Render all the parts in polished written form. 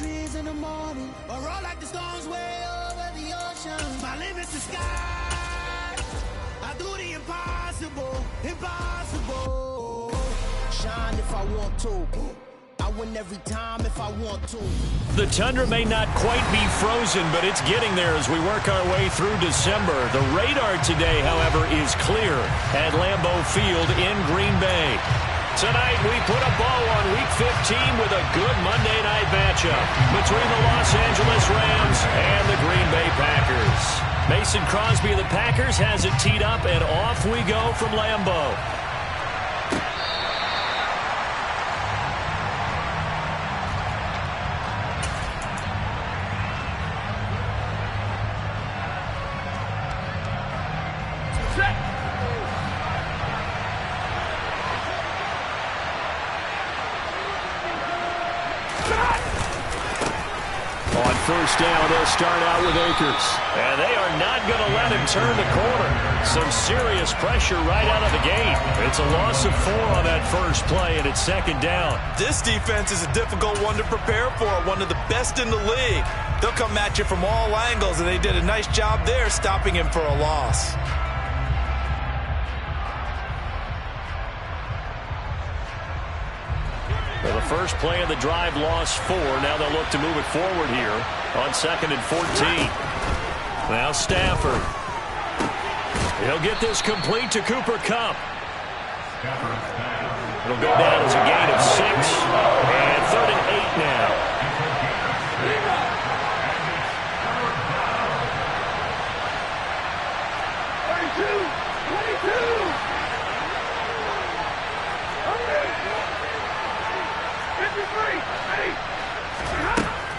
trees in the morning, or roll like the storms way over the ocean. My limit's the sky. I do the impossible, impossible. Shine if I want to. I win every time if I want to. The tundra may not quite be frozen, but it's getting there as we work our way through December. The radar today, however, is clear at Lambeau Field in Green Bay. Tonight, we put a bow on Week 15 with a good Monday night matchup between the Los Angeles Rams and the Green Bay Packers. Mason Crosby of the Packers has it teed up, and off we go from Lambeau. First down, they'll start out with Akers. And they are not going to let him turn the corner. Some serious pressure right out of the gate. It's a loss of 4 on that first play, and it's second down. This defense is a difficult one to prepare for, one of the best in the league. They'll come at you from all angles, and they did a nice job there stopping him for a loss. Well, the first play of the drive lost 4. Now they'll look to move it forward here on 2nd and 14. Now Stafford. He'll get this complete to Cooper Kupp. It'll go down as a gain of 6. And 3rd and 8 now.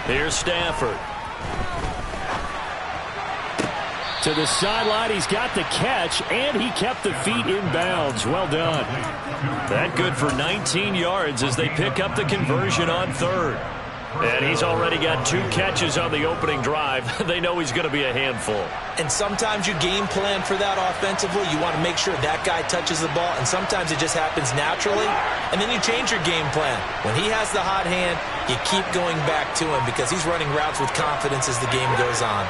Here's Stafford. To the sideline, he's got the catch, and he kept the feet in bounds. Well done. That good for 19 yards as they pick up the conversion on 3rd. And he's already got 2 catches on the opening drive. They know he's going to be a handful. And sometimes you game plan for that offensively. You want to make sure that guy touches the ball, and sometimes it just happens naturally. And then you change your game plan. When he has the hot hand, you keep going back to him because he's running routes with confidence as the game goes on.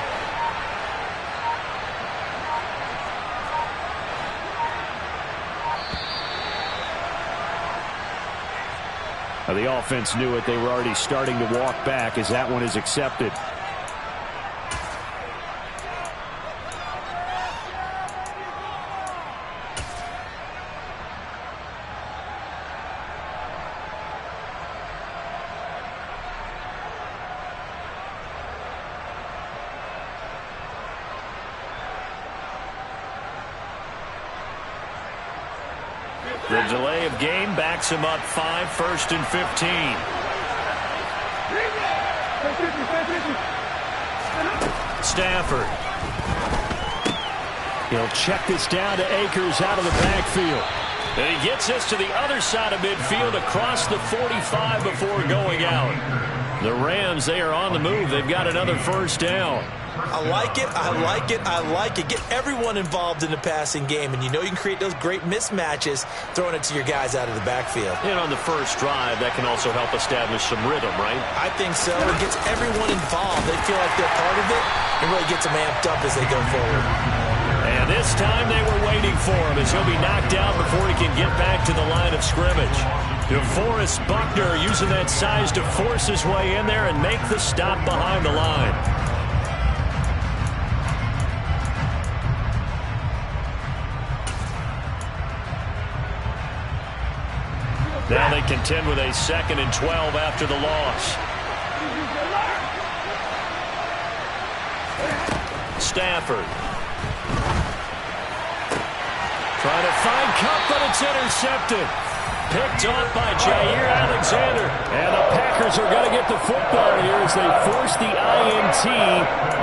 Now, the offense knew it. They were already starting to walk back as that one is accepted. The delay of game backs him up 5, 1st and 15. Stafford. He'll check this down to Akers out of the backfield. And he gets this to the other side of midfield across the 45 before going out. The Rams, they are on the move. They've got another first down. I like it, I like it, I like it. Get everyone involved in the passing game, and you know you can create those great mismatches throwing it to your guys out of the backfield. And on the first drive, that can also help establish some rhythm, right? I think so. It gets everyone involved. They feel like they're part of it, and really gets them amped up as they go forward. And this time they were waiting for him as he'll be knocked down before he can get back to the line of scrimmage. DeForest Buckner using that size to force his way in there and make the stop behind the line. Now they contend with a 2nd and 12 after the loss. Stafford. Trying to find Kupp, but it's intercepted. Picked off by Jair Alexander. And the Packers are going to get the football here as they force the INT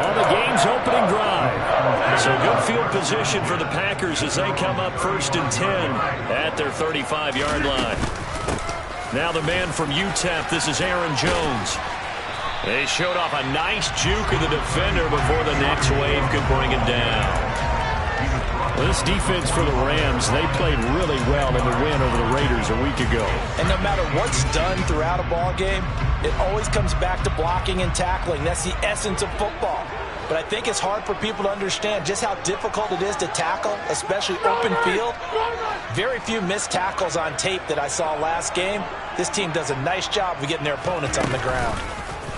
on the game's opening drive. So good field position for the Packers as they come up 1st and 10 at their 35-yard line. Now the man from UTEP, this is Aaron Jones. They showed off a nice juke of the defender before the next wave could bring him down. This defense for the Rams, they played really well in the win over the Raiders a week ago. And no matter what's done throughout a ball game, it always comes back to blocking and tackling. That's the essence of football. But I think it's hard for people to understand just how difficult it is to tackle, especially open field. Very few missed tackles on tape that I saw last game. This team does a nice job of getting their opponents on the ground.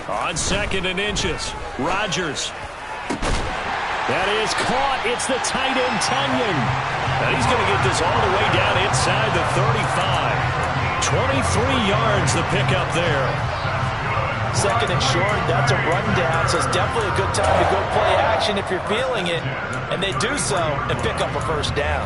On 2nd and inches, Rodgers. That is caught. It's the tight end, Tonyan. And he's going to get this all the way down inside the 35. 23 yards the pickup there. 2nd and short, that's a rundown, so it's definitely a good time to go play action if you're feeling it. And they do so and pick up a first down.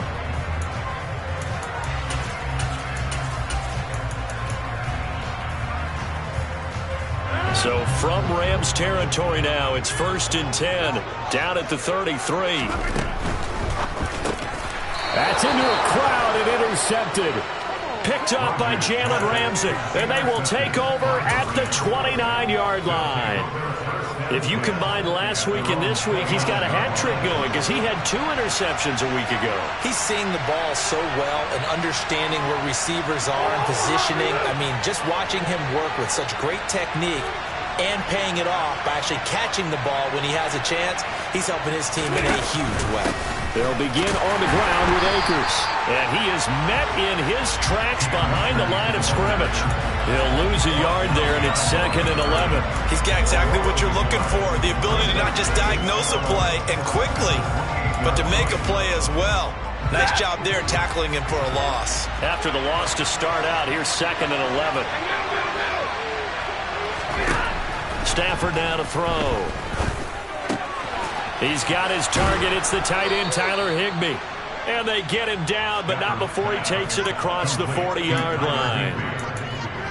So from Rams territory now, it's 1st and 10, down at the 33. That's into a crowd and intercepted. Picked up by Jalen Ramsey, and they will take over at the 29-yard line. If you combine last week and this week, he's got a hat trick going because he had 2 interceptions a week ago. He's seeing the ball so well and understanding where receivers are and positioning. I mean, just watching him work with such great technique and paying it off by actually catching the ball when he has a chance, he's helping his team in a huge way. They'll begin on the ground with Akers. And he is met in his tracks behind the line of scrimmage. He'll lose a yard there, and it's 2nd and 11. He's got exactly what you're looking for, the ability to not just diagnose a play and quickly, but to make a play as well. Nice job there tackling him for a loss. After the loss to start out, here's 2nd and 11. Stafford now to throw. He's got his target. It's the tight end, Tyler Higbee. And they get him down, but not before he takes it across the 40-yard line.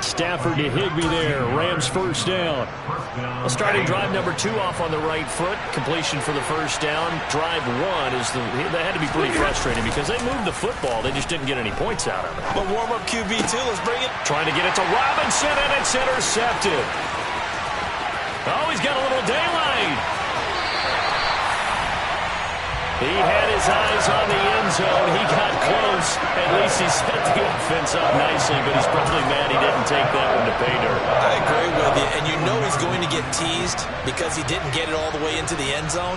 Stafford to Higbee there. Rams first down. Well, starting drive number 2 off on the right foot. Completion for the first down. Drive 1 is that had to be pretty frustrating because they moved the football. They just didn't get any points out of it. But warm-up QB2, let's bring it. Trying to get it to Robinson, and it's intercepted. Oh, he's got a little daylight. He had his eyes on the end zone. He got close. At least he set the offense up nicely, but he's probably mad he didn't take that one to pay dirt. I agree with you, and you know he's going to get teased because he didn't get it all the way into the end zone.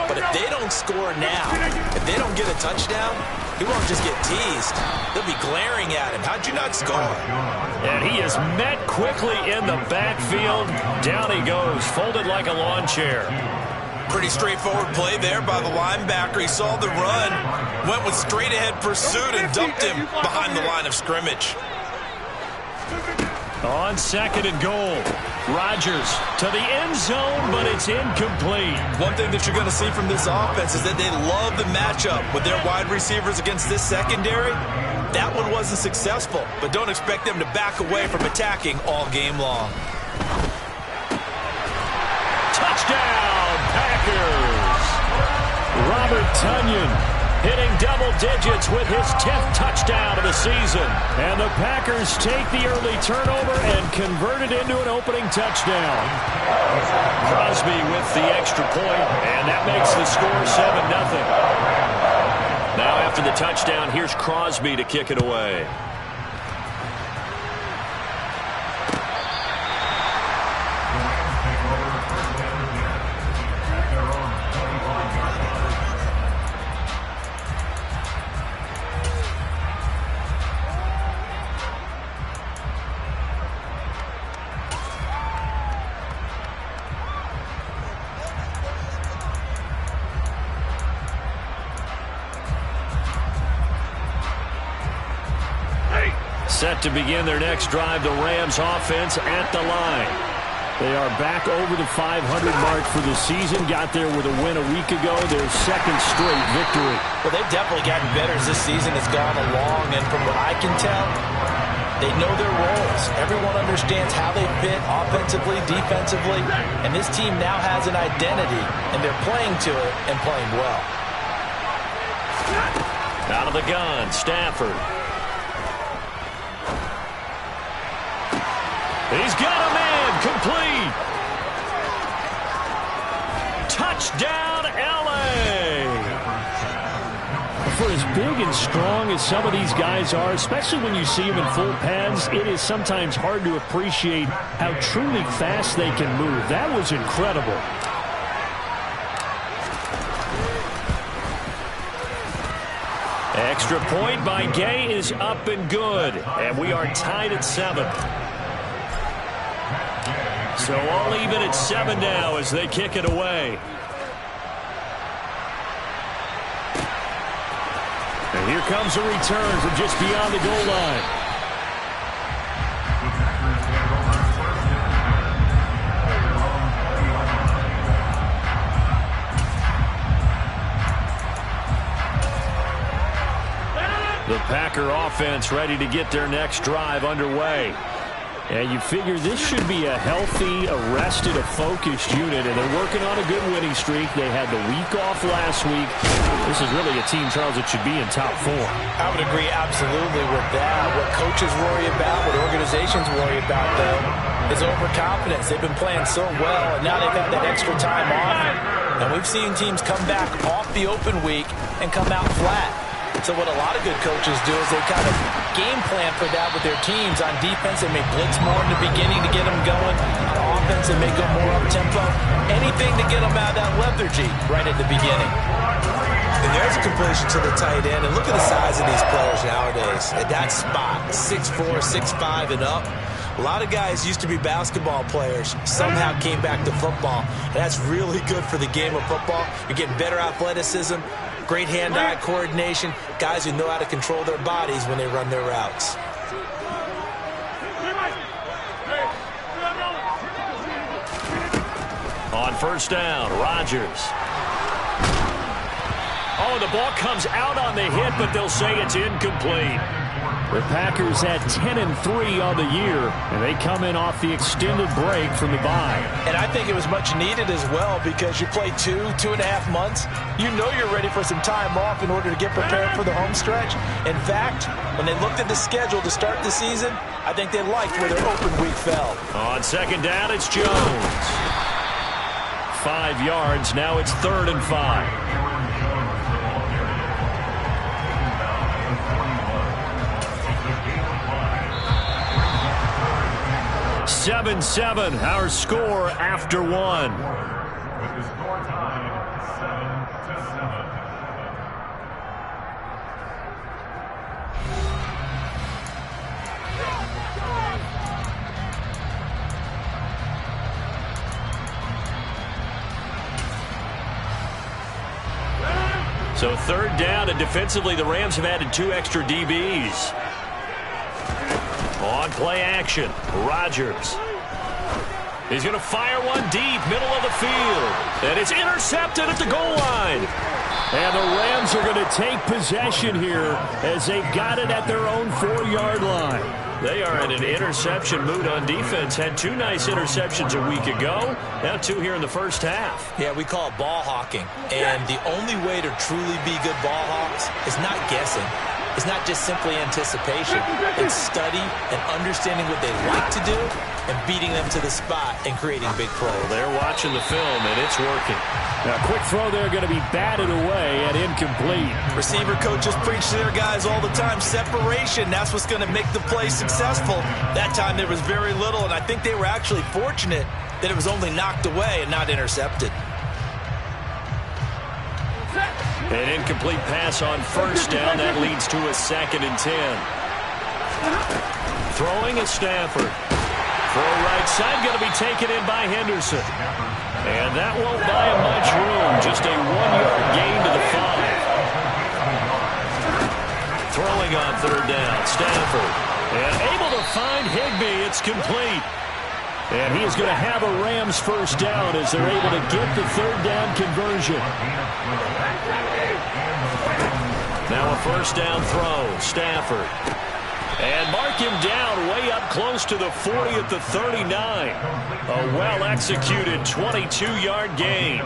But if they don't score now, if they don't get a touchdown, he won't just get teased. They'll be glaring at him. How'd you not score? And he is met quickly in the backfield. Down he goes, folded like a lawn chair. Pretty straightforward play there by the linebacker. He saw the run, went with straight-ahead pursuit, and dumped him behind the line of scrimmage. On 2nd and goal, Rodgers to the end zone, but it's incomplete. One thing that you're going to see from this offense is that they love the matchup with their wide receivers against this secondary. That one wasn't successful, but don't expect them to back away from attacking all game long. Touchdown, Packers! Robert Tonyan hitting double digits with his 10th touchdown of the season. And the Packers take the early turnover and convert it into an opening touchdown. Crosby with the extra point, and that makes the score 7-0. Now after the touchdown, here's Crosby to kick it away. Set to begin their next drive, the Rams offense at the line. They are back over the 500 mark for the season. Got there with a win a week ago, their 2nd straight victory. Well, they've definitely gotten better as this season has gone along, and from what I can tell, they know their roles. Everyone understands how they fit offensively, defensively, and this team now has an identity, and they're playing to it and playing well. Out of the gun, Stafford. He's got a man, complete. Touchdown, L.A. for as big and strong as some of these guys are, especially when you see them in full pads, it is sometimes hard to appreciate how truly fast they can move. That was incredible. Extra point by Gay is up and good. And we are tied at 7. So all even at 7 now as they kick it away. And here comes a return from just beyond the goal line. The Packer offense ready to get their next drive underway. And you figure this should be a healthy, arrested, a focused unit, and they're working on a good winning streak. They had the week off last week. This is really a team, Charles, that should be in top 4. I would agree absolutely with that. What coaches worry about, what organizations worry about, though, is overconfidence. They've been playing so well, and now they've had that extra time off. And we've seen teams come back off the open week and come out flat. So what a lot of good coaches do is they kind of game plan for that with their teams. On defense, they may blitz more in the beginning to get them going. On offense, they may go more up-tempo. Anything to get them out of that lethargy right at the beginning. And there's a completion to the tight end. And look at the size of these players nowadays. At that spot, 6'4", 6'5", and up. A lot of guys used to be basketball players, somehow came back to football. And that's really good for the game of football. You're getting better athleticism, great hand-eye coordination, guys who know how to control their bodies when they run their routes. On first down, Rodgers. Oh, the ball comes out on the hit, but they'll say it's incomplete. The Packers at 10-3 on the year, and they come in off the extended break from the bye. And I think it was much needed as well because you play 2.5 months. You know you're ready for some time off in order to get prepared for the home stretch. In fact, when they looked at the schedule to start the season, I think they liked where their open week fell. On second down, it's Jones. 5 yards. Now it's 3rd and 5. 7-7, our score after 1. With the score time 7-7. So 3rd down, and defensively the Rams have added 2 extra DBs. On play action, Rodgers. He's going to fire one deep, middle of the field. And it's intercepted at the goal line. And the Rams are going to take possession here as they've got it at their own 4-yard line. They are in an interception mood on defense. Had 2 nice interceptions a week ago. Now 2 here in the first half. Yeah, we call it ball hawking. And the only way to truly be good ball hawks is not guessing. It's not just simply anticipation. It's study and understanding what they like to do and beating them to the spot and creating big plays. Well, they're watching the film, and it's working. Now, quick throw there going to be batted away and incomplete. Receiver coaches preach to their guys all the time. Separation, that's what's going to make the play successful. That time there was very little, and I think they were actually fortunate that it was only knocked away and not intercepted. An incomplete pass on first down. That leads to a 2nd and 10. Throwing is Stafford. Throw right side, going to be taken in by Henderson. And that won't buy him much room. Just a 1-yard gain to the 5. Throwing on 3rd down, Stafford. And able to find Higbee. It's complete. And he is going to have a Rams first down as they're able to get the 3rd down conversion. Now a first down throw, Stafford. And mark him down way up close to the 40 at the 39. A well-executed 22-yard gain.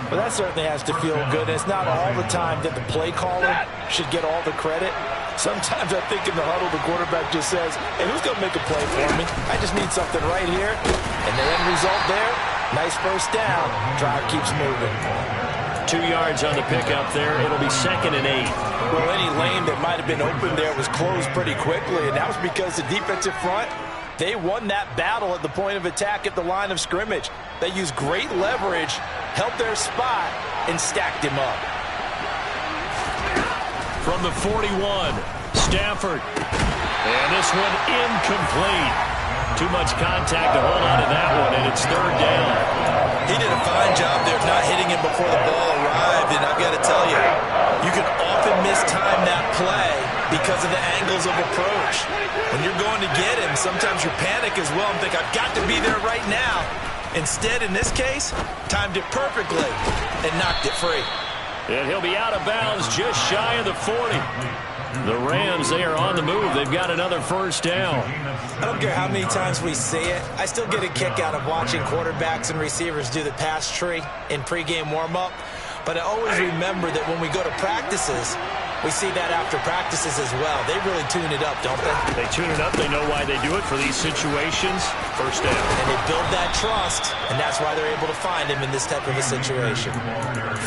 Well, that certainly has to feel good. It's not all the time that the play caller should get all the credit. Sometimes I think in the huddle, the quarterback just says, hey, who's going to make a play for me? I just need something right here. And the end result there, nice first down. Drive keeps moving. 2 yards on the pickup there. It'll be 2nd and 8. Well, any lane that might have been open there was closed pretty quickly, and that was because the defensive front, they won that battle at the point of attack at the line of scrimmage. They used great leverage, held their spot, and stacked him up. From the 41, Stafford. And this one incomplete. Too much contact to hold on to that one, and it's 3rd down. He did a fine job there of not hitting him before the ball arrived, and I've got to tell you, you can often mistime that play because of the angles of approach. When you're going to get him, sometimes you panic as well and think, I've got to be there right now. Instead, in this case, timed it perfectly and knocked it free. And he'll be out of bounds just shy of the 40. The Rams, they are on the move. They've got another 1st down. I don't care how many times we see it. I still get a kick out of watching quarterbacks and receivers do the pass tree in pregame warm-up. But I always remember that when we go to practices, we see that after practices as well. They really tune it up, don't they? They tune it up. They know why they do it for these situations. 1st down. And they build that trust, and that's why they're able to find him in this type of a situation.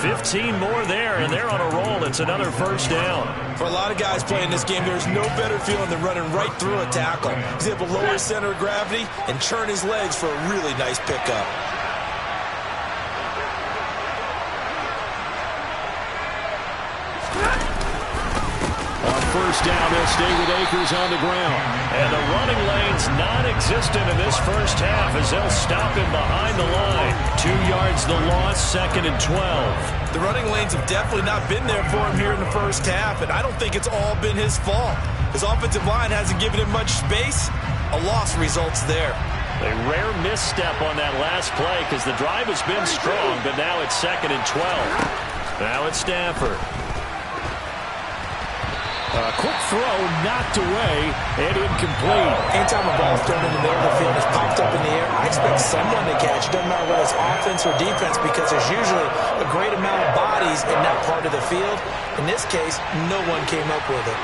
15 more there, and they're on a roll. It's another 1st down. For a lot of guys playing this game, there's no better feeling than running right through a tackle. He's able to lower his center of gravity and churn his legs for a really nice pickup. On 1st down, they'll stay with Akers on the ground. And the running lane's non-existent in this 1st half as they'll stop him behind the line. 2 yards the loss, 2nd and 12. The running lanes have definitely not been there for him here in the 1st half, and I don't think it's all been his fault. His offensive line hasn't given him much space. A loss results there. A rare misstep on that last play because the drive has been strong, but now it's 2nd and 12. Now it's Stafford. A quick throw knocked away and incomplete. Anytime a ball's thrown in the middle of the field and is popped up in the air, I expect someone to catch it. Doesn't matter whether it's offense or defense because there's usually a great amount of bodies in that part of the field. In this case, no one came up with it.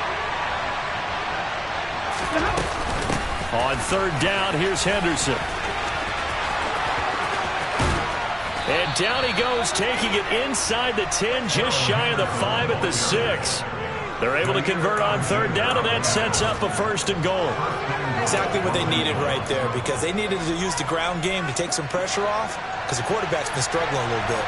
On 3rd down, here's Henderson. And down he goes, taking it inside the 10, just shy of the 5 at the 6. They're able to convert on 3rd down, and that sets up a 1st and goal. Exactly what they needed right there because they needed to use the ground game to take some pressure off because the quarterback's been struggling a little bit.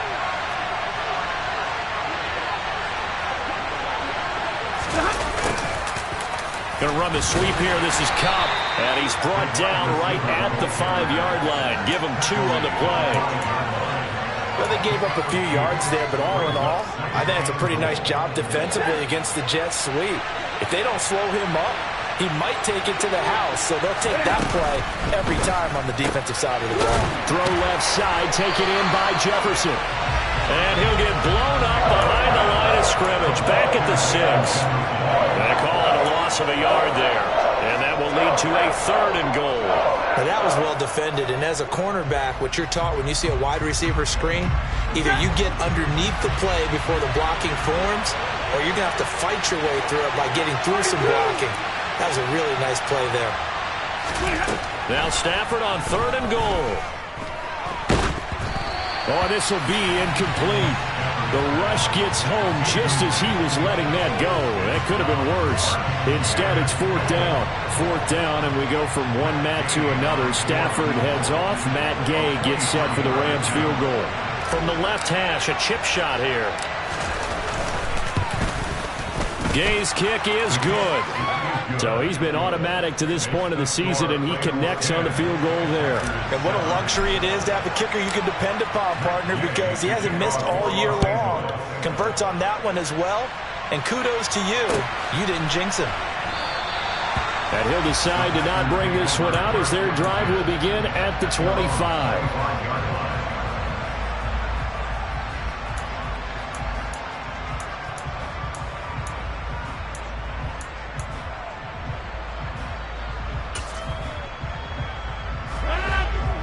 Going to run the sweep here. This is Cobb, and he's brought down right at the 5-yard line. Give him 2 on the play. Well, they gave up a few yards there, but all in all, I think it's a pretty nice job defensively against the Jets sweep. If they don't slow him up, he might take it to the house, so they'll take that play every time on the defensive side of the ball. Throw left side, taken in by Jefferson. And he'll get blown up behind the line of scrimmage, back at the 6. They call it a loss of a yard there, and that will lead to a 3rd and goal. Now that was well defended, and as a cornerback, what you're taught when you see a wide receiver screen, either you get underneath the play before the blocking forms, or you're going to have to fight your way through it by getting through some blocking. That was a really nice play there. Now Stafford on 3rd and goal. Oh, this will be incomplete. The rush gets home just as he was letting that go. That could have been worse. Instead, it's 4th down. 4th down, and we go from one Matt to another. Stafford heads off. Matt Gay gets set for the Rams field goal. From the left hash, a chip shot here. Gay's kick is good. So he's been automatic to this point of the season, and he connects on the field goal there. And what a luxury it is to have a kicker you can depend upon, partner, because he hasn't missed all year long. Converts on that one as well. And kudos to you. You didn't jinx him. And he'll decide to not bring this one out as their drive will begin at the 25.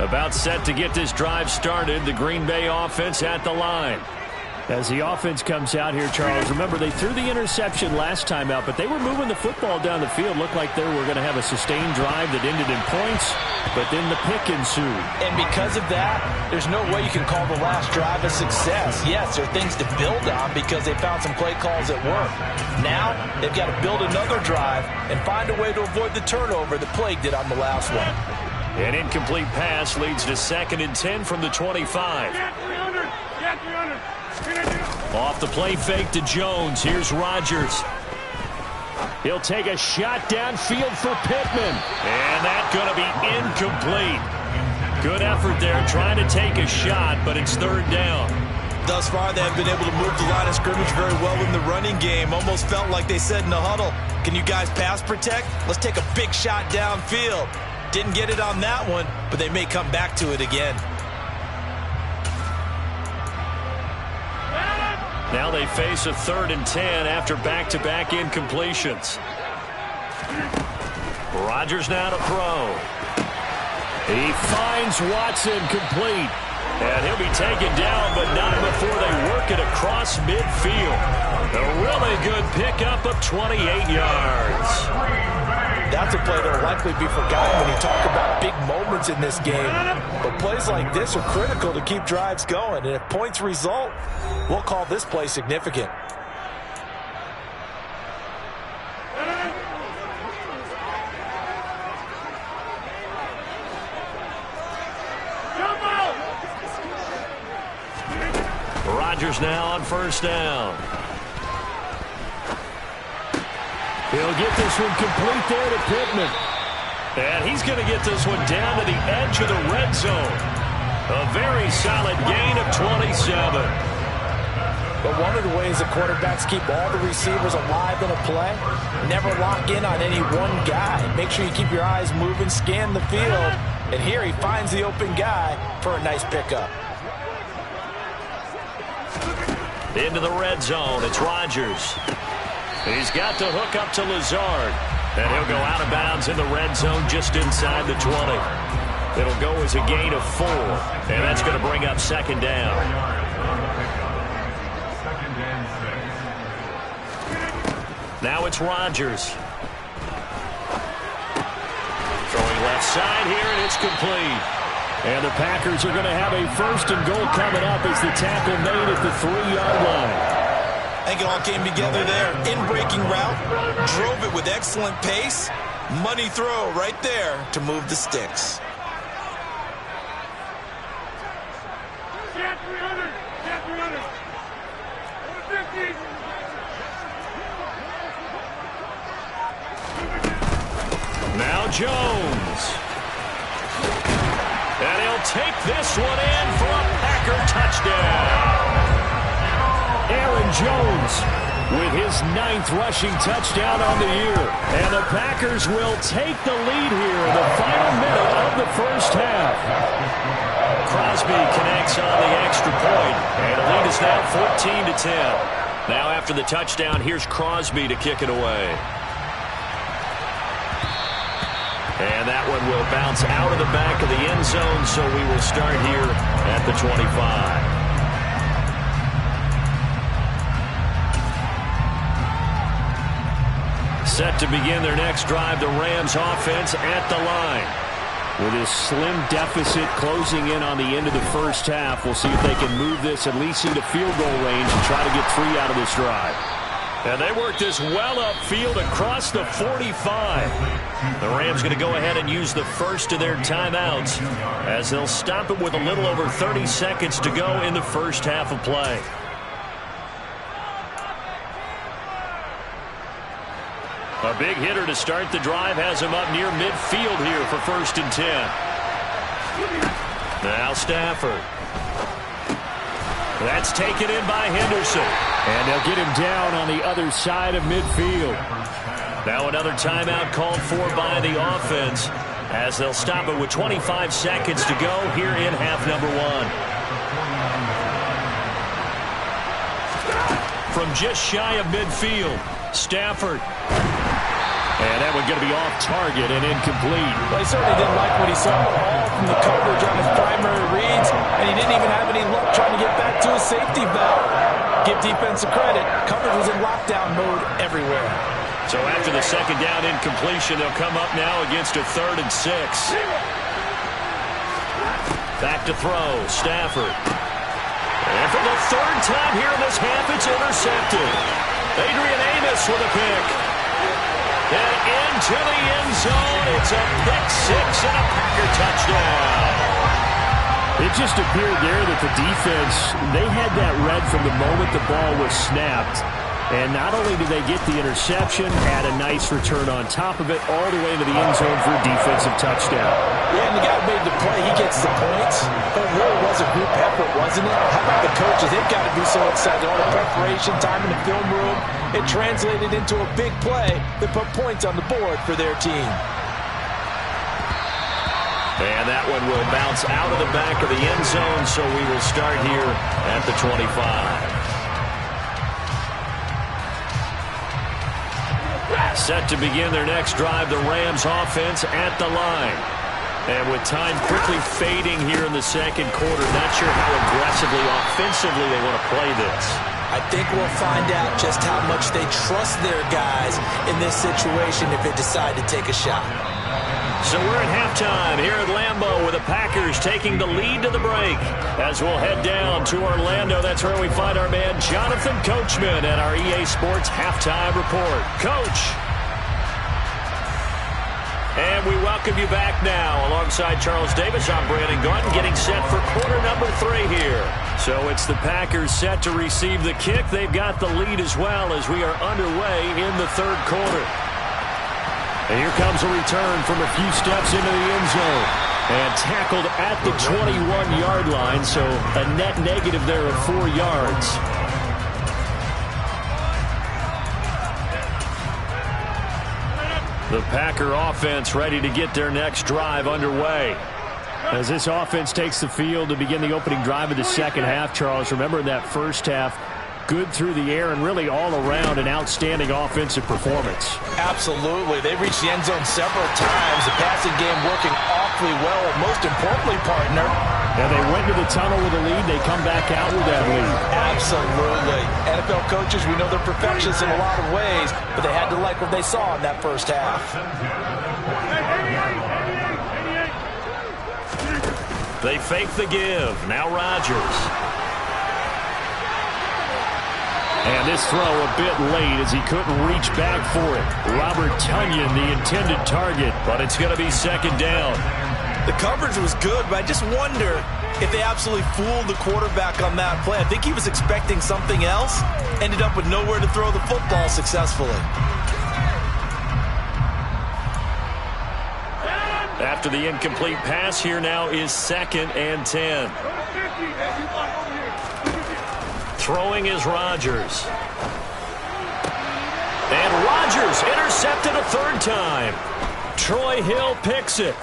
About set to get this drive started. The Green Bay offense at the line. As the offense comes out here, Charles, remember they threw the interception last time out, but they were moving the football down the field. Looked like they were going to have a sustained drive that ended in points, but then the pick ensued. And because of that, there's no way you can call the last drive a success. Yes, there are things to build on because they found some play calls that work. Now, they've got to build another drive and find a way to avoid the turnover that plagued it on the last one. An incomplete pass leads to 2nd and 10 from the 25. Off the play fake to Jones. Here's Rodgers. He'll take a shot downfield for Pittman. And that's going to be incomplete. Good effort there trying to take a shot, but it's 3rd down. Thus far, they have been able to move the line of scrimmage very well in the running game. Almost felt like they said in the huddle, can you guys pass protect? Let's take a big shot downfield. Didn't get it on that one, but they may come back to it again. Now they face a 3rd and 10 after back-to-back incompletions. Rodgers now to throw. He finds Watson complete. And he'll be taken down, but not before they work it across midfield. A really good pickup of 28 yards. That's a play that will likely be forgotten when you talk about big moments in this game. But plays like this are critical to keep drives going. And if points result, we'll call this play significant. Rodgers now on 1st down. He'll get this one complete there to Pittman. And he's going to get this one down to the edge of the red zone. A very solid gain of 27. But one of the ways the quarterbacks keep all the receivers alive in a play, never lock in on any one guy. Make sure you keep your eyes moving, scan the field. And here he finds the open guy for a nice pickup. Into the red zone, it's Rodgers. He's got to hook up to Lazard. And he'll go out of bounds in the red zone just inside the 20. It'll go as a gain of 4. And that's going to bring up 2nd down. 2nd and 6. Now it's Rodgers. Throwing left side here, and it's complete. And the Packers are going to have a 1st and goal coming up as the tackle made at the 3-yard line. I think it all came together there. In-breaking route, drove it with excellent pace. Money throw right there to move the sticks. Now Jones. And he'll take this one in for a Packer touchdown. Aaron Jones with his 9th rushing touchdown on the year. And the Packers will take the lead here in the final minute of the 1st half. Crosby connects on the extra point, and the lead is now 14-10. Now after the touchdown, here's Crosby to kick it away. And that one will bounce out of the back of the end zone, so we will start here at the 25. Set to begin their next drive, the Rams offense at the line. With this slim deficit closing in on the end of the 1st half, we'll see if they can move this at least into field goal range and try to get 3 out of this drive. And they work this well upfield across the 45. The Rams going to go ahead and use the 1st of their timeouts as they'll stop it with a little over 30 seconds to go in the 1st half of play. A big hitter to start the drive has him up near midfield here for 1st and 10. Now Stafford. That's taken in by Henderson. And they'll get him down on the other side of midfield. Now another timeout called for by the offense as they'll stop it with 25 seconds to go here in half number 1. From just shy of midfield, Stafford. And that one's going to be off target and incomplete. Well, he certainly didn't like what he saw all from the coverage on his primary reads, and he didn't even have any luck trying to get back to his safety valve. defensive credit. Coverage was in lockdown mode everywhere. So after the second down incompletion, they'll come up now against a 3rd and 6. Back to throw, Stafford. And for the 3rd time here in this half, it's intercepted. Adrian Amos with a pick. And into the end zone, it's a pick 6 and a Packer touchdown. It just appeared there that the defense, they had that read from the moment the ball was snapped. And not only did they get the interception, had a nice return on top of it, all the way into the end zone for a defensive touchdown. Yeah, and the guy who made the play, he gets the points. But it really was a group effort, wasn't it? How about the coaches? They've got to be so excited. All the preparation, time in the film room, it translated into a big play that put points on the board for their team. And that one will bounce out of the back of the end zone, so we will start here at the 25. Set to begin their next drive, the Rams offense at the line. And with time quickly fading here in the second quarter, not sure how aggressively, offensively they want to play this. I think we'll find out just how much they trust their guys in this situation if they decide to take a shot. So we're at halftime here at Lambeau with the Packers taking the lead to the break. As we'll head down to Orlando, that's where we find our man Jonathan Coachman at our EA Sports Halftime Report. Coach. And we welcome you back now. Alongside Charles Davis, I'm Brandon Gaudin, getting set for quarter number 3 here. So it's the Packers set to receive the kick. They've got the lead as well as we are underway in the third quarter. And here comes a return from a few steps into the end zone. And tackled at the 21-yard line, so a net negative there of 4 yards. The Packer offense ready to get their next drive underway. As this offense takes the field to begin the opening drive of the second half, Charles, remember in that first half, good through the air and really all around an outstanding offensive performance. Absolutely. They reached the end zone several times. The passing game working awfully well. And most importantly, partner. And they went to the tunnel with a lead. They come back out with that lead. Absolutely. NFL coaches, we know they're perfectionists in a lot of ways, but they had to like what they saw in that first half. They fake the give. Now Rodgers. And this throw a bit late as he couldn't reach back for it. Robert Tonyan, the intended target, but it's going to be second down. The coverage was good, but I just wonder if they absolutely fooled the quarterback on that play. I think he was expecting something else, ended up with nowhere to throw the football successfully. After the incomplete pass, here now is 2nd and 10. Throwing is Rodgers. And Rodgers intercepted a 3rd time. Troy Hill picks it.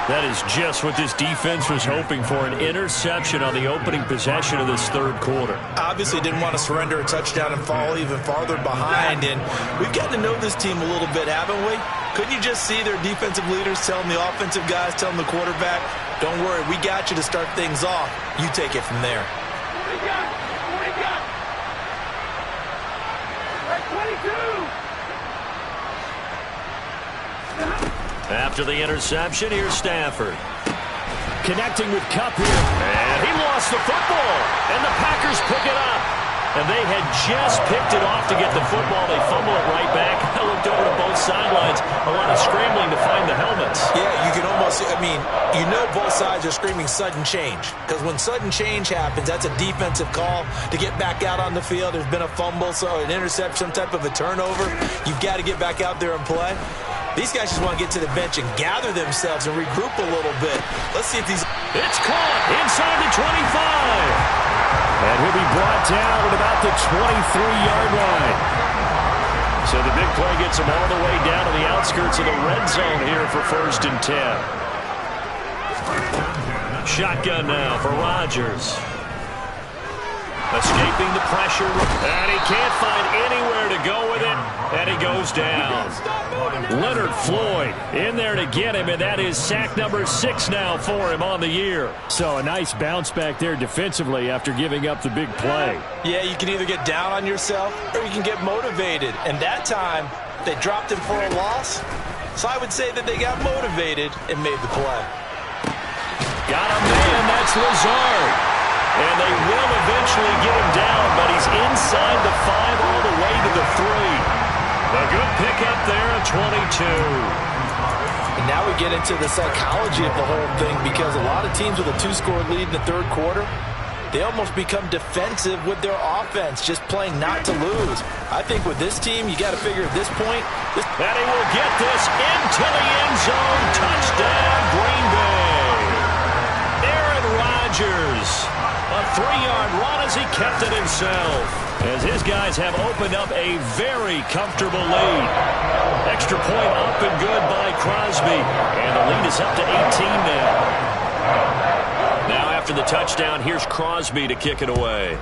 That is just what this defense was hoping for, an interception on the opening possession of this third quarter. Obviously didn't want to surrender a touchdown and fall even farther behind, and we've gotten to know this team a little bit, haven't we? Couldn't you just see their defensive leaders telling the offensive guys, telling the quarterback, don't worry, we got you to start things off. You take it from there. After the interception, here's Stafford. Connecting with Kupp here. And he lost the football. And the Packers pick it up. And they had just picked it off to get the football. They fumble it right back. I looked over to both sidelines. A lot of scrambling to find the helmets. Yeah, you can almost, you know both sides are screaming sudden change. Because when sudden change happens, that's a defensive call to get back out on the field. There's been a fumble, so an interception, some type of a turnover. You've got to get back out there and play. These guys just want to get to the bench and gather themselves and regroup a little bit. Let's see if these... It's caught inside the 25. And he'll be brought down at about the 23-yard line. So the big play gets him all the way down to the outskirts of the red zone here for 1st and 10. Shotgun now for Rodgers. Escaping the pressure, and he can't find anywhere to go with it, and he goes down. Leonard Floyd in there to get him, and that is sack number 6 now for him on the year. So a nice bounce back there defensively after giving up the big play. Yeah, you can either get down on yourself or you can get motivated, and that time they dropped him for a loss. So I would say that they got motivated and made the play. Got a man, that's Lazard. And they will eventually get him down, but he's inside the 5 all the way to the 3. A good pickup there at 22. And now we get into the psychology of the whole thing, because a lot of teams with a 2-score lead in the third quarter, they almost become defensive with their offense, just playing not to lose. I think with this team, you got to figure at this point. And he will get this into the end zone. Touchdown, Green Bay. Aaron Rodgers. A 3-yard run as he kept it himself, as his guys have opened up a very comfortable lead. Extra point up and good by Crosby, and the lead is up to 18 now. Now after the touchdown, here's Crosby to kick it away.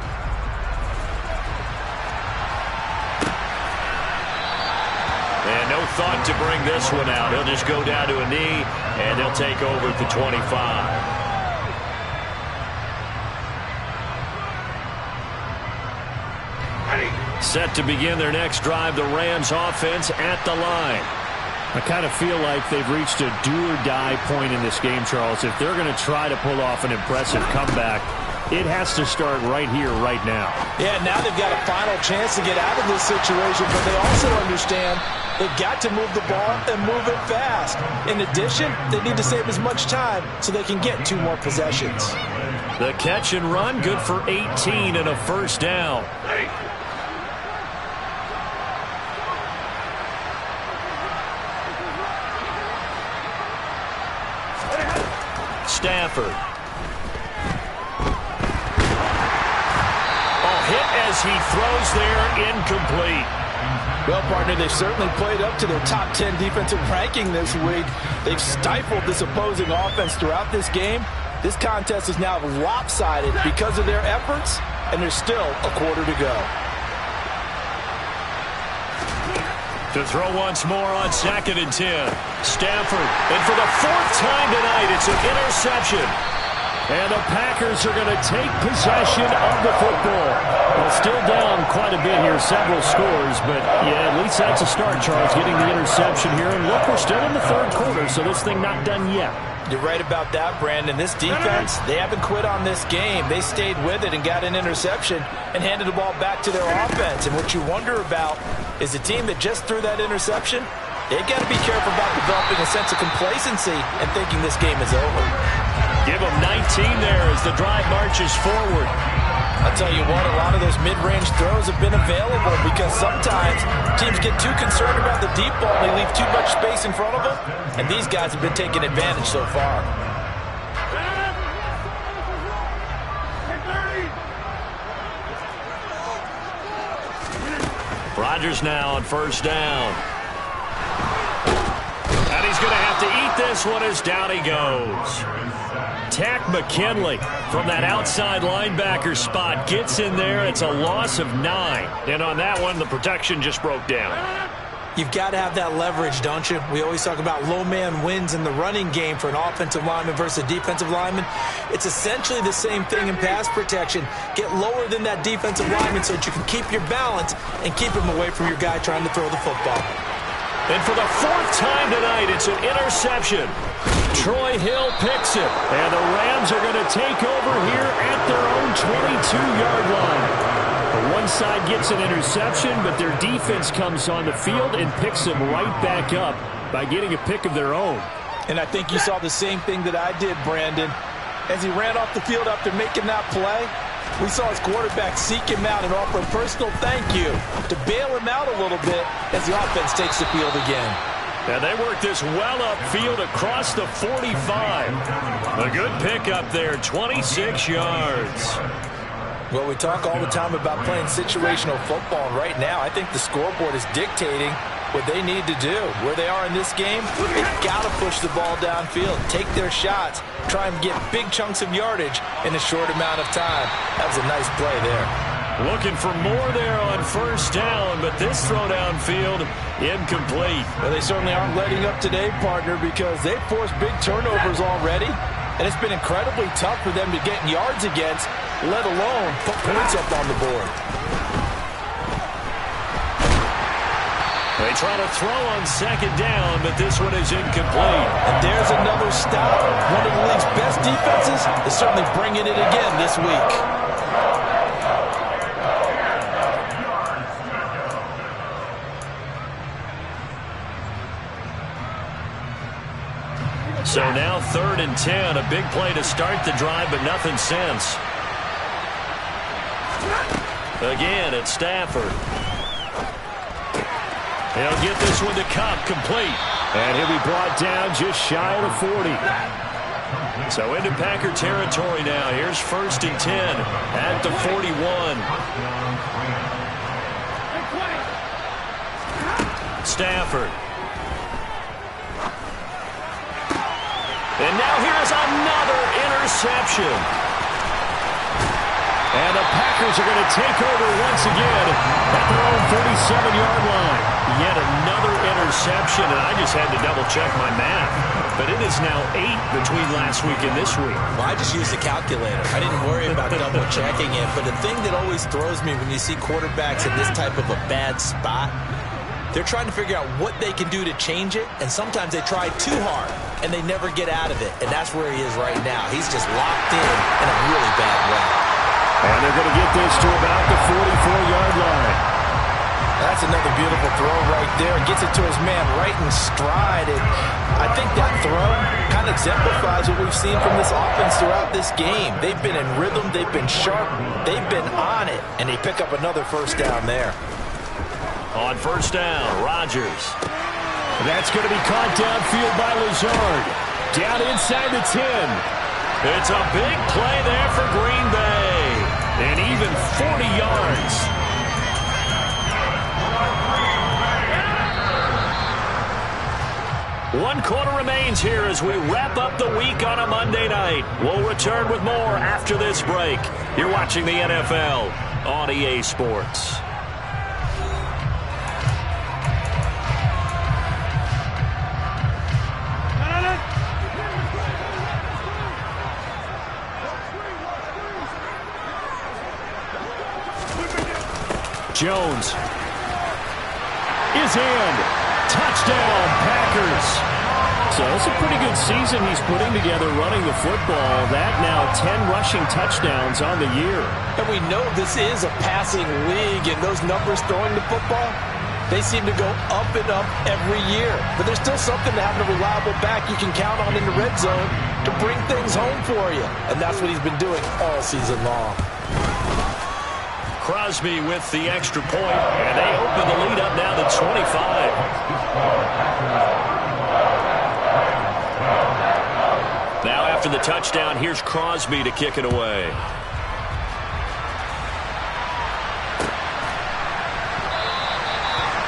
And no thought to bring this one out. He'll just go down to a knee, and they'll take over at the 25. Set to begin their next drive, the Rams offense at the line. I kind of feel like they've reached a do-or-die point in this game, Charles. If they're going to try to pull off an impressive comeback, it has to start right here, right now. Yeah, now they've got a final chance to get out of this situation, but they also understand they've got to move the ball and move it fast. In addition, they need to save as much time so they can get 2 more possessions. The catch and run, good for 18 and a first down. Stafford. Hit as he throws there, incomplete. Well, partner, they've certainly played up to their top 10 defensive ranking this week. They've stifled this opposing offense throughout this game. This contest is now lopsided because of their efforts, and there's still a quarter to go. To throw once more on 2nd and 10. Stafford, and for the 4th time tonight, it's an interception. And the Packers are going to take possession of the football. Well, still down quite a bit here, several scores, but yeah, at least that's a start, Charles, getting the interception here. And look, we're still in the third quarter, so this thing not done yet. You're right about that, Brandon. This defense, they haven't quit on this game. They stayed with it and got an interception and handed the ball back to their offense. And what you wonder about is a team that just threw that interception, they've got to be careful about developing a sense of complacency and thinking this game is over. Give them 19 there as the drive marches forward. I'll tell you what, a lot of those mid-range throws have been available because sometimes teams get too concerned about the deep ball and they leave too much space in front of them, and these guys have been taking advantage so far. Rodgers now on first down. And he's going to have to eat this one as down he goes. Takk McKinley from that outside linebacker spot gets in there. It's a loss of 9. And on that one, the protection just broke down. You've got to have that leverage, don't you? We always talk about low man wins in the running game for an offensive lineman versus a defensive lineman. It's essentially the same thing in pass protection. Get lower than that defensive lineman so that you can keep your balance and keep him away from your guy trying to throw the football. And for the 4th time tonight, it's an interception. Troy Hill picks it, and the Rams are going to take over here at their own 22-yard line. The one side gets an interception, but their defense comes on the field and picks them right back up by getting a pick of their own. And I think you saw the same thing that I did, Brandon. As he ran off the field after making that play, we saw his quarterback seek him out and offer a personal thank you to bail him out a little bit as the offense takes the field again. And they work this well upfield across the 45. A good pickup there, 26 yards. Well, we talk all the time about playing situational football. Right now, I think the scoreboard is dictating what they need to do. Where they are in this game, they've got to push the ball downfield, take their shots, try and get big chunks of yardage in a short amount of time. That was a nice play there. Looking for more there on first down, but this throw downfield, incomplete. Well, they certainly aren't letting up today, partner, because they've forced big turnovers already, and it's been incredibly tough for them to get yards against, let alone put points up on the board. They try to throw on second down, but this one is incomplete. And there's another stop. One of the league's best defenses is certainly bringing it again this week. So now 3rd and 10, a big play to start the drive, but nothing since. Again, it's Stafford. He'll get this one to Kupp, complete. And he'll be brought down just shy of the 40. So into Packer territory now. Here's 1st and 10 at the 41. Stafford. And now here's another interception. And the Packers are going to take over once again at their own 37-yard line. Yet another interception, and I just had to double-check my math. But it is now 8 between last week and this week. Well, I just used the calculator. I didn't worry about double-checking it. But the thing that always throws me when you see quarterbacks in this type of a bad spot, they're trying to figure out what they can do to change it, and sometimes they try too hard, and they never get out of it. And that's where he is right now. He's just locked in a really bad way. And they're going to get this to about the 44-yard line. That's another beautiful throw right there. Gets it to his man right in stride. And I think that throw kind of exemplifies what we've seen from this offense throughout this game. They've been in rhythm. They've been sharp. They've been on it. And they pick up another first down there. On first down, Rodgers. That's going to be caught downfield by Lazard. Down inside the 10. It's a big play there for Green Bay. And even 40 yards. One quarter remains here as we wrap up the week on a Monday night. We'll return with more after this break. You're watching the NFL on EA Sports. Jones is in. Touchdown, Packers. So it's a pretty good season he's putting together running the football. That now 10 rushing touchdowns on the year. And we know this is a passing league, and those numbers throwing the football, they seem to go up and up every year. But there's still something to having a reliable back you can count on in the red zone to bring things home for you. And that's what he's been doing all season long. Crosby with the extra point, and they open the lead up now to 25. Now after the touchdown, here's Crosby to kick it away.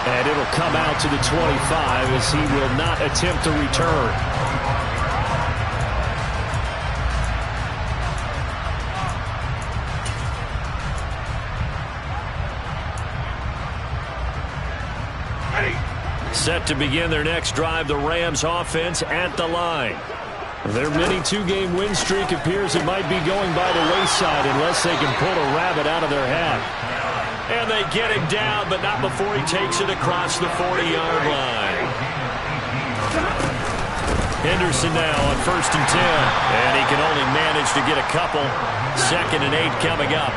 And it'll come out to the 25 as he will not attempt to return. Set to begin their next drive, the Rams offense at the line. Their mini two-game win streak appears it might be going by the wayside unless they can pull a rabbit out of their hat. And they get him down, but not before he takes it across the 40-yard line. Henderson now on 1st and 10, and he can only manage to get a couple. 2nd and 8 coming up.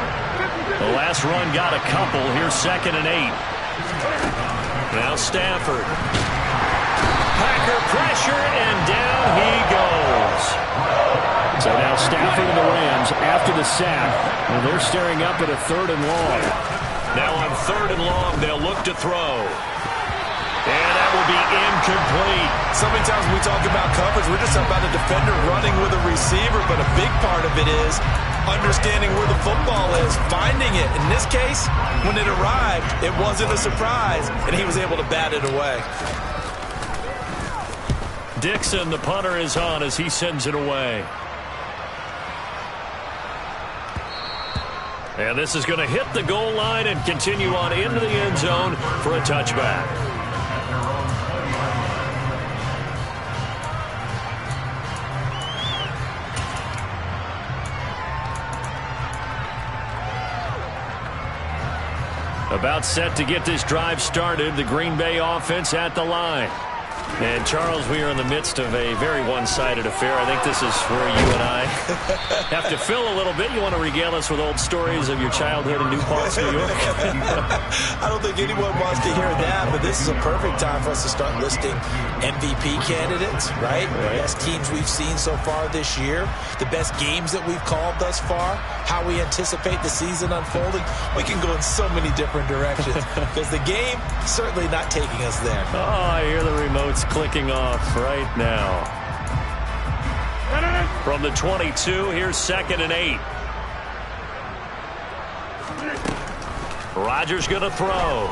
The last run got a couple. Here's 2nd and 8. Now Stafford. Packer pressure, and down he goes. So now Stafford and the Rams after the sack, and they're staring up at a 3rd and long. Now on 3rd and long, they'll look to throw. And that will be incomplete. So many times when we talk about coverage, we're just about a defender running with a receiver, but a big part of it is understanding where the football is, finding it. In this case, when it arrived, it wasn't a surprise, and he was able to bat it away. Dixon, the punter, is on as he sends it away. And this is going to hit the goal line and continue on into the end zone for a touchback. About set to get this drive started, the Green Bay offense at the line. And, Charles, we are in the midst of a very one-sided affair. I think this is where you and I have to fill a little bit. You want to regale us with old stories of your childhood in New Paltz, New York? I don't think anyone wants to hear that, but this is a perfect time for us to start listing MVP candidates, right? The best teams we've seen so far this year, the best games that we've called thus far, how we anticipate the season unfolding. We can go in so many different directions because the game certainly not taking us there. Oh, I hear the remote's clicking off right now. From the 22, here's 2nd and 8. Rodgers going to throw.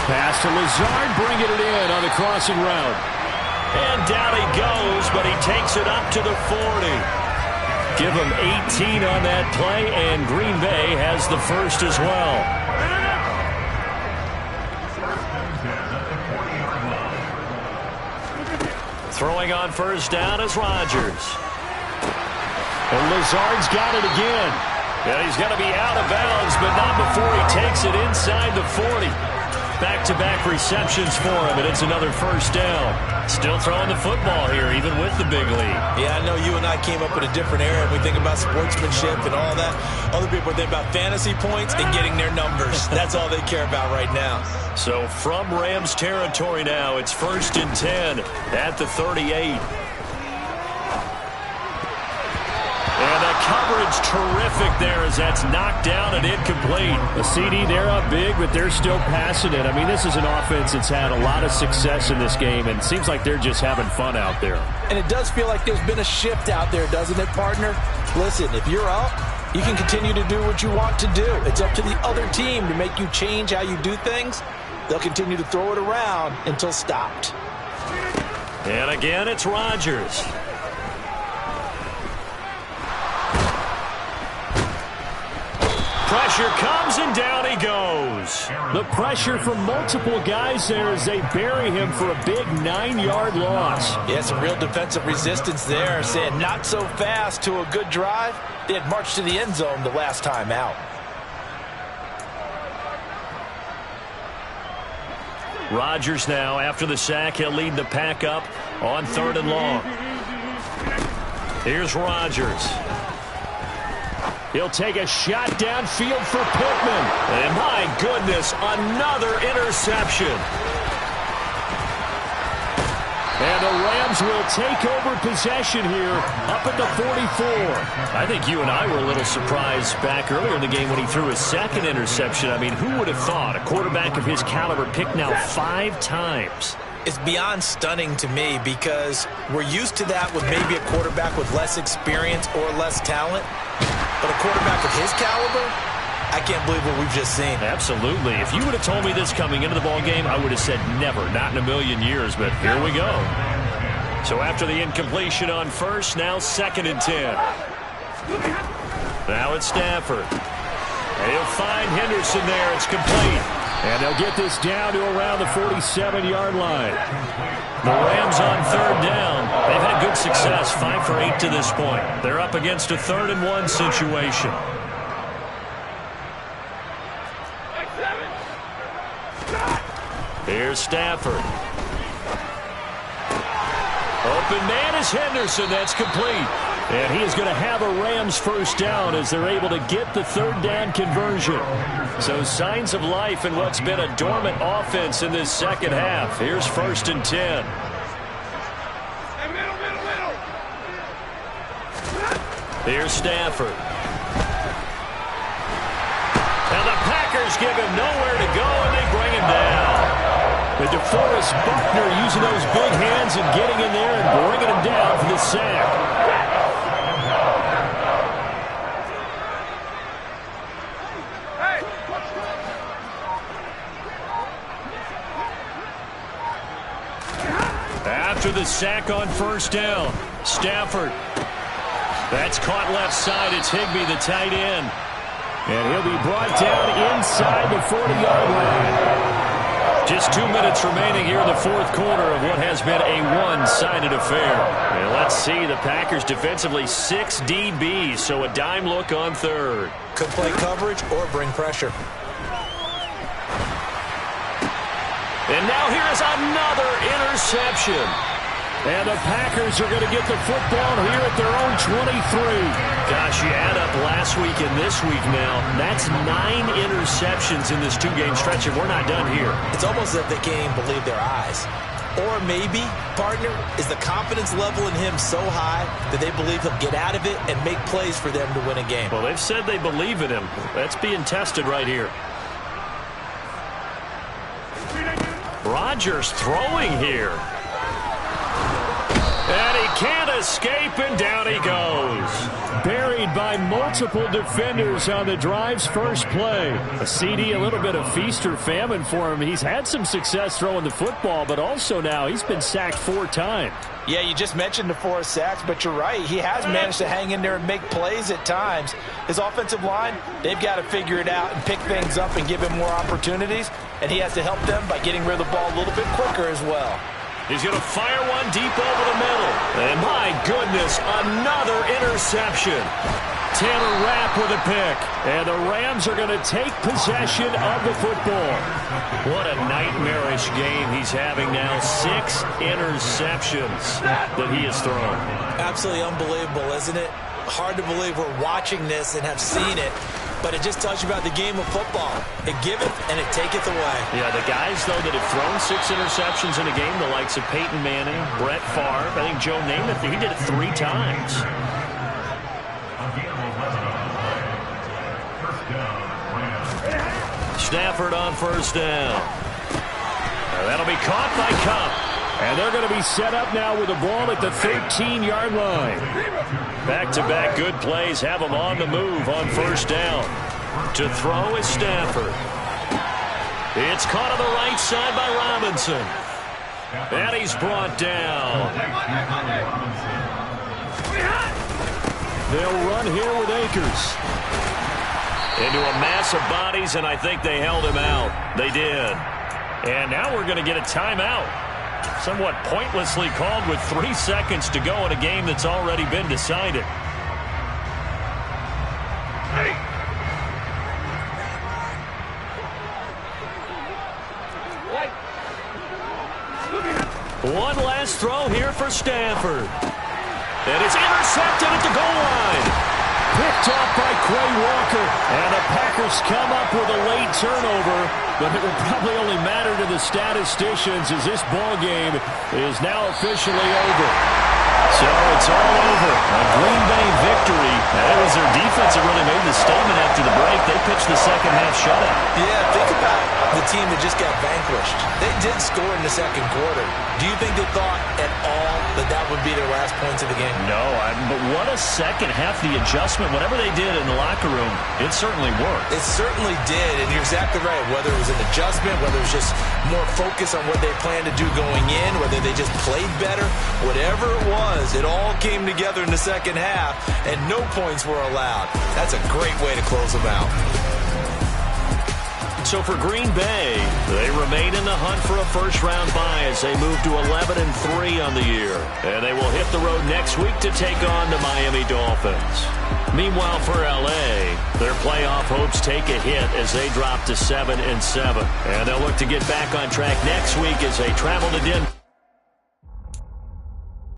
Pass to Lazard, bringing it in on the crossing route. And down he goes, but he takes it up to the 40. Give him 18 on that play, and Green Bay has the first as well. Throwing on first down is Rodgers. And Lazard's got it again. And he's going to be out of bounds, but not before he takes it inside the 40. Back-to-back receptions for him, and it's another first down. Still throwing the football here, even with the big lead. Yeah, I know you and I came up in a different era. We think about sportsmanship and all that. Other people think about fantasy points and getting their numbers. That's all they care about right now. So from Rams territory now, it's 1st and 10 at the 38. And the coverage terrific there as that's knocked down and incomplete. A CD, they're up big, but they're still passing it. I mean, this is an offense that's had a lot of success in this game, and it seems like they're just having fun out there. And it does feel like there's been a shift out there, doesn't it, partner? Listen, if you're up, you can continue to do what you want to do. It's up to the other team to make you change how you do things. They'll continue to throw it around until stopped. And again, it's Rodgers. Pressure comes, and down he goes. The pressure from multiple guys there as they bury him for a big 9-yard loss. Yeah, some real defensive resistance there, saying not so fast to a good drive. They had marched to the end zone the last time out. Rodgers now, after the sack, he'll lead the pack up on 3rd and long. Here's Rodgers. He'll take a shot downfield for Pittman. And my goodness, another interception. And the Rams will take over possession here up at the 44. I think you and I were a little surprised back earlier in the game when he threw his 2nd interception. I mean, who would have thought a quarterback of his caliber picked now 5 times? It's beyond stunning to me because we're used to that with maybe a quarterback with less experience or less talent. But a quarterback of his caliber, I can't believe what we've just seen. Absolutely. If you would have told me this coming into the ball game, I would have said never, not in a million years, but here we go. So after the incompletion on first, now 2nd and 10. Now it's Stafford. And he'll find Henderson there. It's complete. And they'll get this down to around the 47-yard line. The Rams on 3rd down. They've had good success, 5 for 8 to this point. They're up against a 3rd and 1 situation. Here's Stafford. Open man is Henderson. That's complete. And he is going to have a Rams first down as they're able to get the 3rd down conversion. So signs of life in what's been a dormant offense in this second half. Here's 1st and 10. Here's Stafford. And the Packers give him nowhere to go, and they bring him down. DeForest Buckner using those big hands and getting in there and bringing him down for the sack. After the sack on first down, Stafford. That's caught left side. It's Higbee, the tight end. And he'll be brought down inside the 40-yard line. Just 2 minutes remaining here in the fourth quarter of what has been a one-sided affair. And let's see, the Packers defensively 6 DBs, so a dime look on third. Could play coverage or bring pressure. And now here is another interception. And the Packers are going to get the football here at their own 23. Gosh, you add up last week and this week now. That's 9 interceptions in this two-game stretch, and we're not done here. It's almost as if they can't even believe their eyes. Or maybe, partner, is the confidence level in him so high that they believe he'll get out of it and make plays for them to win a game. Well, they've said they believe in him. That's being tested right here. Rodgers throwing here. And he can't escape, and down he goes. Buried by multiple defenders on the drive's first play. A CD, a little bit of feast or famine for him. He's had some success throwing the football, but also now he's been sacked 4 times. Yeah, you just mentioned the 4 sacks, but you're right. He has managed to hang in there and make plays at times. His offensive line, they've got to figure it out and pick things up and give him more opportunities, and he has to help them by getting rid of the ball a little bit quicker as well. He's going to fire one deep over the middle. And my goodness, another interception. Taylor Rapp with a pick. And the Rams are going to take possession of the football. What a nightmarish game he's having now. 6 interceptions that he has thrown. Absolutely unbelievable, isn't it? Hard to believe we're watching this and have seen it. But it just tells you about the game of football. It giveth and it taketh away. Yeah, the guys, though, that have thrown 6 interceptions in a game, the likes of Peyton Manning, Brett Favre, I think Joe Namath, he did it 3 times. Stafford on first down. That'll be caught by Kupp. And they're going to be set up now with the ball at the 13-yard line. Back-to-back good plays have them on the move on first down. To throw is Stafford. It's caught on the right side by Robinson. And he's brought down. They'll run here with Akers. Into a mass of bodies, and I think they held him out. They did. And now we're going to get a timeout. Somewhat pointlessly called with 3 seconds to go in a game that's already been decided. One last throw here for Stafford. And it's intercepted at the goal line. Picked off by Quay Walker. And the Packers come up with a late turnover. But it will probably only matter to the statisticians as this ball game is now officially over. So it's all over. A Green Bay victory. That was their defense that really made the statement after the break. They pitched the second half shutout. Yeah, think about the team that just got vanquished. They did score in the second quarter. Do you think they thought at all that that would be their last points of the game? No, but what a second half. The adjustment, whatever they did in the locker room, it certainly worked. It certainly did, and you're exactly right. Whether it was an adjustment, whether it was just more focus on what they planned to do going in, whether they just played better, whatever it was, it all came together in the second half, and no points were allowed. That's a great way to close them out. So for Green Bay, they remain in the hunt for a first-round bye as they move to 11-3 on the year. And they will hit the road next week to take on the Miami Dolphins. Meanwhile, for L.A., their playoff hopes take a hit as they drop to 7-7. And they'll look to get back on track next week as they travel to Denver.